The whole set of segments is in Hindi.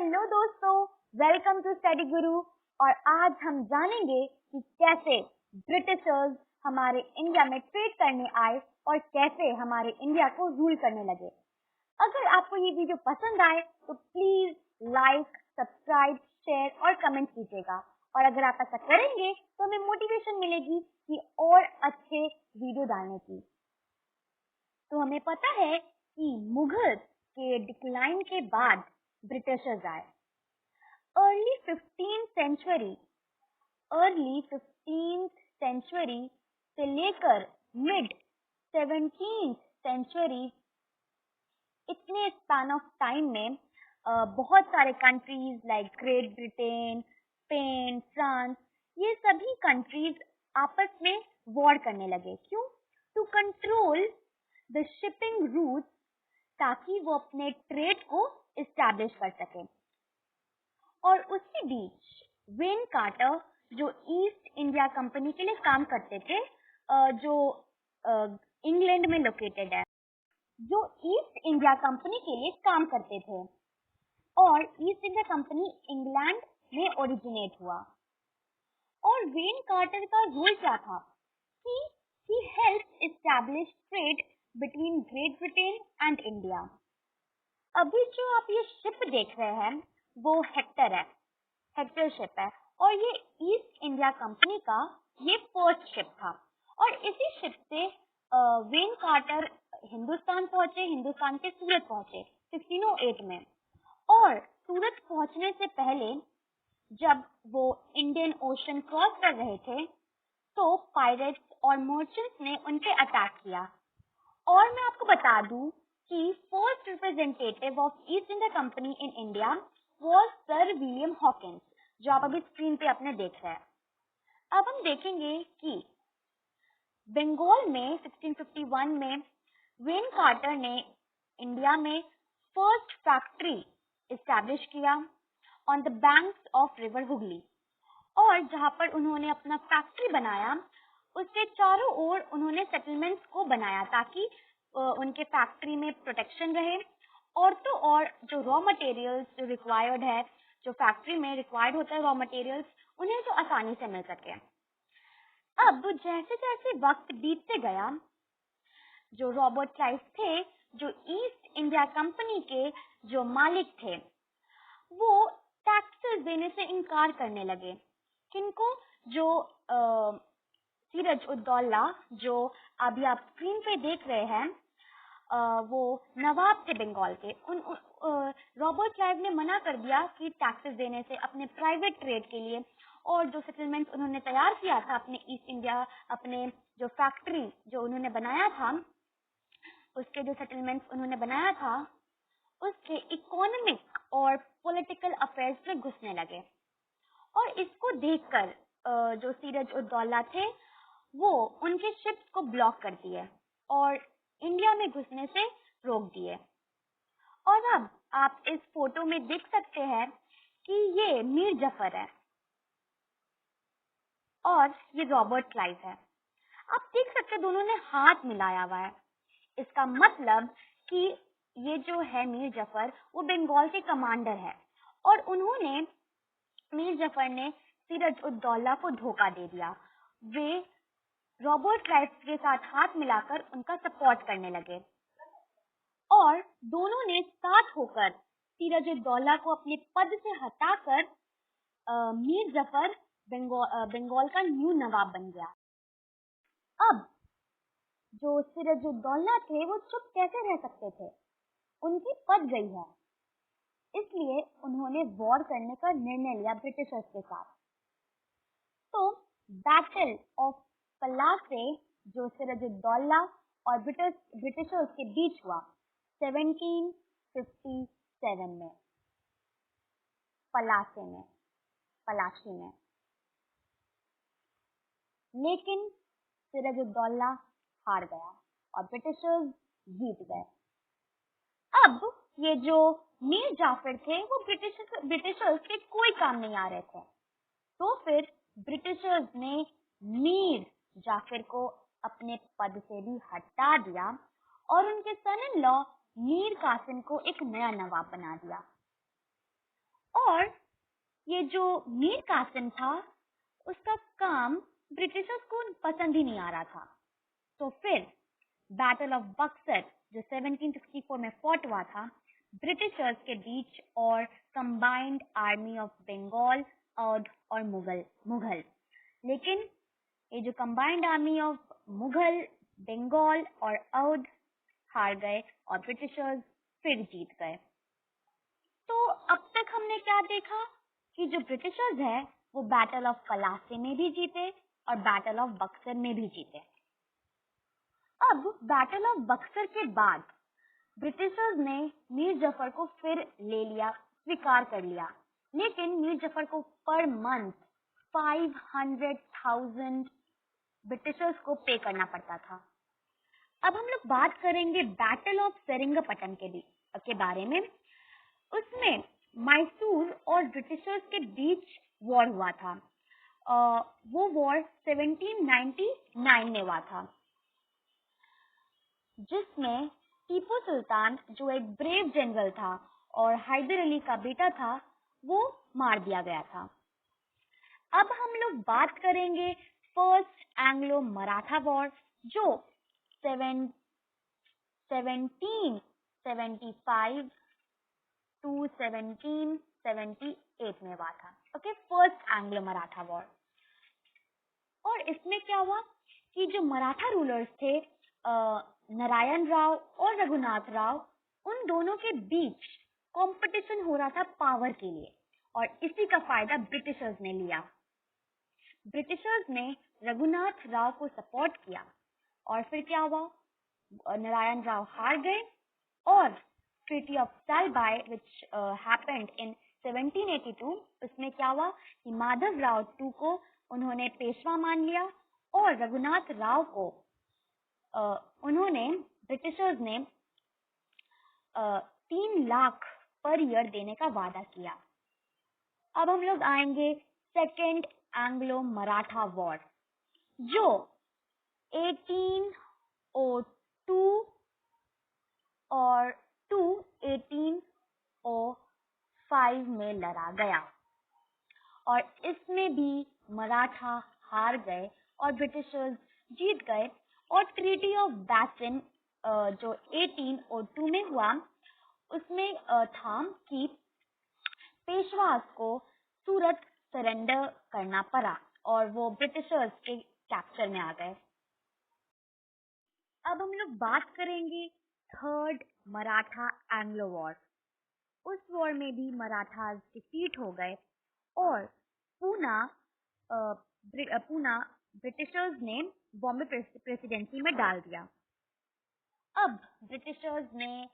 हेलो दोस्तों, वेलकम टू स्टडी गुरु। और आज हम जानेंगे कि कैसे ब्रिटिशर्स हमारे इंडिया में ट्रेड करने आए और कैसे हमारे इंडिया को रूल करने लगे। अगर आपको ये वीडियो पसंद आए तो प्लीज लाइक, सब्सक्राइब, शेयर और कमेंट कीजिएगा। और अगर आप ऐसा करेंगे तो हमें मोटिवेशन मिलेगी कि और अच्छे वीडियो डालने की। तो हमें पता है कि मुगल के डिक्लाइन के बाद ब्रिटिशर्स आए। अर्ली 15th सेंचुरी से लेकर मिड 17th सेंचुरी, इतने स्पैन ऑफ टाइम में बहुत सारे countries like Great Britain, Spain, France, ये सभी कंट्रीज आपस में वॉर करने लगे। क्यों? To control the shipping route, ताकि वो अपने ट्रेड को इस्टेब्लिश कर सके। और उसी बीच वेन कार्टर, जो ईस्ट इंडिया कंपनी के लिए काम करते थे, जो इंग्लैंड में लोकेटेड है, जो ईस्ट इंडिया कंपनी के लिए काम करते थे। और ईस्ट इंडिया कंपनी इंग्लैंड में ओरिजिनेट हुआ। और वेन कार्टर का रोल क्या था कि he helped establish trade between Great Britain and India। अभी जो आप ये शिप देख रहे हैं वो हेक्टर शिप है, और ये ईस्ट इंडिया कंपनी का ये फर्स्ट शिप था। और इसी शिप से वेन कार्टर हिंदुस्तान पहुंचे, हिंदुस्तान के सूरत पहुंचे 1608 में। और सूरत पहुंचने से पहले जब वो इंडियन ओशन क्रॉस कर रहे थे तो पायरेट्स और मर्चेंट्स ने उन पे अटैक किया। और मैं आपको बता दूं कि first representative of east India company in India was sir William Hawkins, जो आप अभी स्क्रीन पे अपने देख रहे हैं। अब हम देखेंगे कि बंगाल में 1651 में वेन कार्टर ने इंडिया में फर्स्ट फैक्ट्री इस्टेब्लिश किया on the banks of river Hooghly. और जहां पर उन्होंने अपना फैक्ट्री बनाया, उसके चारों ओर उन्होंने सेटलमेंट्स को बनाया ताकि उनके फैक्ट्री में प्रोटेक्शन रहे। और तो और जो रॉ मटेरियल्स जो रिक्वायर्ड है, जो फैक्ट्री में रिक्वायर्ड होता है रॉ मटेरियल्स, उन्हें जो आसानी से मिल सके। अब जैसे जैसे वक्त बीतते गया, जो रॉबर्ट क्लाइव थे, जो ईस्ट इंडिया कंपनी के जो मालिक थे, वो टैक्सेस देने से इनकार करने लगे। किनको? जो सिराज-उद-दौला, जो अभी आप स्क्रीन पे देख रहे हैं, वो नवाब थे बंगाल के। रॉबर्ट क्लाइव ने मना कर दिया कि टैक्सेस देने से अपने प्राइवेट ट्रेड के लिए। और जो सेटलमेंट उन्होंने तैयार किया था अपने ईस्ट इंडिया, अपने जो फैक्ट्री जो उन्होंने बनाया था, उसके जो सेटलमेंट उन्होंने बनाया था, उसके इकोनॉमिक और पॉलिटिकल अफेयर्स में घुसने लगे। और इसको देखकर जो सिराज-उद-दौला थे, वो उनके शिप्स को ब्लॉक कर दिए और इंडिया में घुसने से रोक दिए। और अब आप इस फोटो में देख सकते हैं कि ये मीर जफर है और ये रॉबर्ट क्लाइव है। आप देख सकते हैं दोनों ने हाथ मिलाया हुआ है। इसका मतलब कि ये जो है मीर जफर, वो बंगाल के कमांडर है। और उन्होंने, मीर जफर ने सिराज-उद-दौला को धोखा दे दिया। वे रॉबर्ट क्लाइव के साथ हाथ मिलाकर उनका सपोर्ट करने लगे और दोनों ने साथ होकर सिराज-उद-दौला को अपने पद से हटाकर मीर जफर बंगाल का न्यू नवाब बन गया। अब जो सिराज-उद-दौला थे वो चुप कैसे रह सकते थे? उनकी पद गई है, इसलिए उन्होंने वॉर करने का निर्णय लिया ब्रिटिशर्स के साथ। तो बैटल ऑफ पलासे, जो सिराज-उद-दौला और ब्रिटिशर्स के बीच हुआ 1757 में, पलाशी में। लेकिन सिराज-उद-दौला हार गया और ब्रिटिशर्स जीत गए। अब ये जो मीर जाफर थे, वो ब्रिटिशर्स के कोई काम नहीं आ रहे थे। तो फिर ब्रिटिशर्स ने मीर जाफर को अपने पद से भी हटा दिया और उनके सन इन लॉ मीर कासिम को एक नया नवाब बना दिया। और ये जो मीर कासिम था उसका काम ब्रिटिशर्स को पसंद ही नहीं आ रहा था। तो फिर बैटल ऑफ बक्सर जो 1764 में फॉट हुआ था ब्रिटिशर्स के बीच और कंबाइंड आर्मी ऑफ बंगाल और मुगल। लेकिन ये जो combined army of Mughal, Bengal और अवध हार गए और ब्रिटिशर्स फिर जीत गए। तो अब तक हमने क्या देखा कि जो ब्रिटिशर्स है वो बैटल ऑफ पलासी में भी जीते और बैटल ऑफ बक्सर में भी जीते। अब बैटल ऑफ बक्सर के बाद ब्रिटिशर्स ने मीर जफर को फिर ले लिया, स्वीकार कर लिया, लेकिन मीर जफर को पर मंथ 500,000 ब्रिटिशर्स को पे करना पड़ता था। अब हम लोग बात करेंगे बैटल ऑफ सेरिंगपटम के बारे में। उसमें मैसूर और ब्रिटिशर्स के बीच वॉर हुआ था। वो वॉर 1799 में हुआ था, जिसमें टीपू सुल्तान जो एक ब्रेव जनरल था और हैदर अली का बेटा था वो मार दिया गया था। अब हम लोग बात करेंगे फर्स्ट एंग्लो मराठा वॉर जो 1775 टू 1778 में हुआ था। Okay, first Anglo Maratha war. और इसमें क्या हुआ कि जो मराठा रूलर्स थे नारायण राव और रघुनाथ राव, उन दोनों के बीच कंपटीशन हो रहा था पावर के लिए और इसी का फायदा ब्रिटिशर्स ने लिया। ब्रिटिशर्स ने रघुनाथ राव को सपोर्ट किया और फिर क्या हुआ, नारायण राव हार गए और treaty of Salbai which happened in 1782, उसमें क्या हुआ कि माधव राव टू को उन्होंने पेशवा मान लिया और रघुनाथ राव को उन्होंने ब्रिटिशर्स ने 3 लाख पर ईयर देने का वादा किया। अब हम लोग आएंगे सेकेंड एंग्लो मराठा वॉर जो 1802 और 1805 में लड़ा गया और इसमें भी मराठा हार गए और ब्रिटिशर्स जीत गए। और ट्रीटी ऑफ बैसिन जो 1802 में हुआ उसमें था कि पेशवास को सूरत सरेंडर करना पड़ा और वो ब्रिटिशर्स के कैप्चर में आ गए। अब हम लोग बात करेंगे थर्ड मराठा एंग्लो वॉर। उस वॉर में भी मराठास डिफीट हो गए और पूना ब्रिटिशर्स ने बॉम्बे प्रेसिडेंसी में डाल दिया। अब ब्रिटिशर्स ने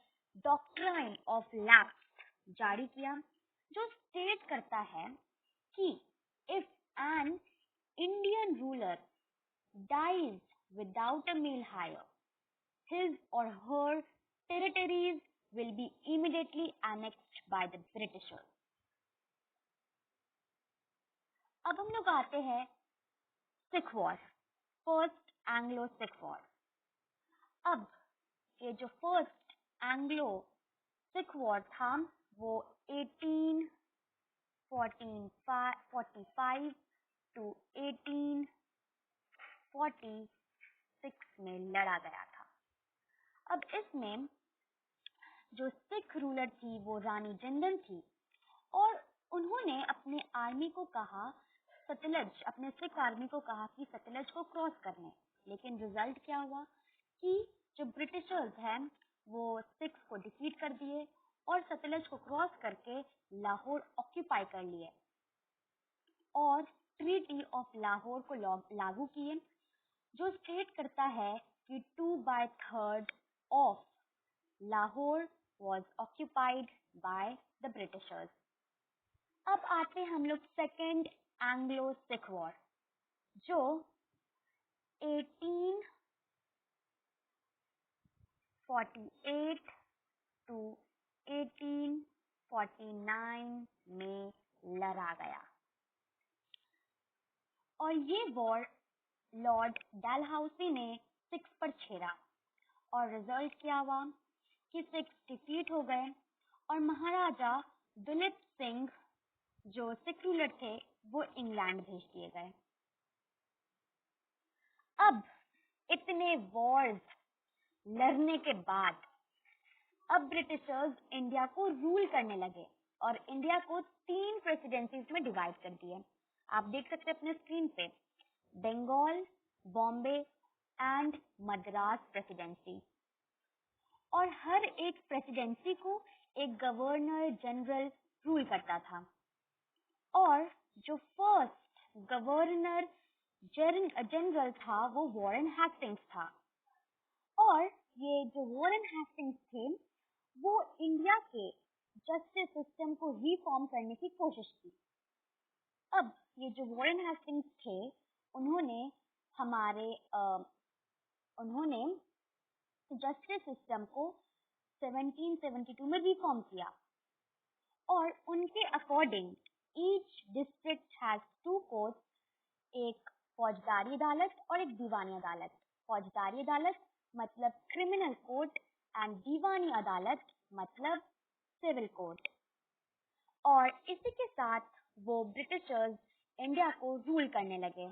डॉक्ट्राइन ऑफ लैप्स जारी किया जो स्टेट करता है कि if an Indian ruler dies without a male heir, his or her territories will be immediately annexed by the Britishers. अब हम लोग आते हैं Sikh war, first Anglo Sikh war. अब ये जो फर्स्ट एंग्लो सिख वॉर था वो 1845 टू 1846 में लड़ा गया था। अब इसमें जो सिख रूलर थी वो रानी जिंदल थी और उन्होंने अपने आर्मी को कहा सतलज, अपने सिख आर्मी को कहा कि सतलज को क्रॉस करने, लेकिन रिजल्ट क्या हुआ कि जो ब्रिटिशर्स हैं वो सिख्स को डिफीट कर दिए और सतलज को क्रॉस करके लाहौर ऑक्यूपाई कर लिए और ट्रीटी ऑफ लाहौर को लागू किए जो स्टेट करता है कि 2/3 of Lahore was occupied by the Britishers. अब आते हम लोग सेकेंड एंग्लो सिख वॉर जो 1848 टू 1849 में लड़ा गया और ये वॉर लॉर्ड डलहौसी ने सिख्स पर छेड़ा और रिजल्ट क्या हुआ कि सिख्स डिफीट हो गए और महाराजा दुलीप सिंह जो सिख रूलर थे वो इंग्लैंड भेज दिए गए। अब इतने वॉर्स लड़ने के बाद अब ब्रिटिशर्स इंडिया को रूल करने लगे और इंडिया को 3 प्रेसिडेंसीज में डिवाइड कर दिए। आप देख सकते हैं अपने स्क्रीन पे, बंगाल, बॉम्बे एंड मद्रास प्रेसिडेंसी। और हर एक प्रेसिडेंसी को एक गवर्नर जनरल रूल करता था। और जो फर्स्ट गवर्नर जनरल था वो वॉरेन हेस्टिंग्स था। और ये जो वॉरेन हेस्टिंग्स थे वो इंडिया के जस्टिस सिस्टम को रिफॉर्म करने की कोशिश की। अब ये जो वॉरेन हेस्टिंग्स थे उन्होंने उन्होंने जस्टिस सिस्टम को 1772 में रिफॉर्म किया और उनके according each district has 2 courts, एक फौजदारी अदालत और एक दीवानी अदालत। फौजदारी अदालत मतलब क्रिमिनल कोर्ट एंड दीवानी अदालत मतलब सिविल कोर्ट। और इसी के साथ वो ब्रिटिशर्स इंडिया को रूल करने लगे।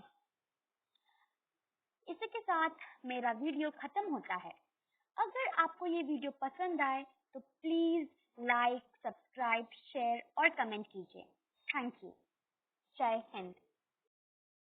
इसी के साथ मेरा वीडियो खत्म होता है। अगर आपको ये वीडियो पसंद आए तो प्लीज लाइक, सब्सक्राइब, शेयर और कमेंट कीजिए। Thank you. जय हिंद।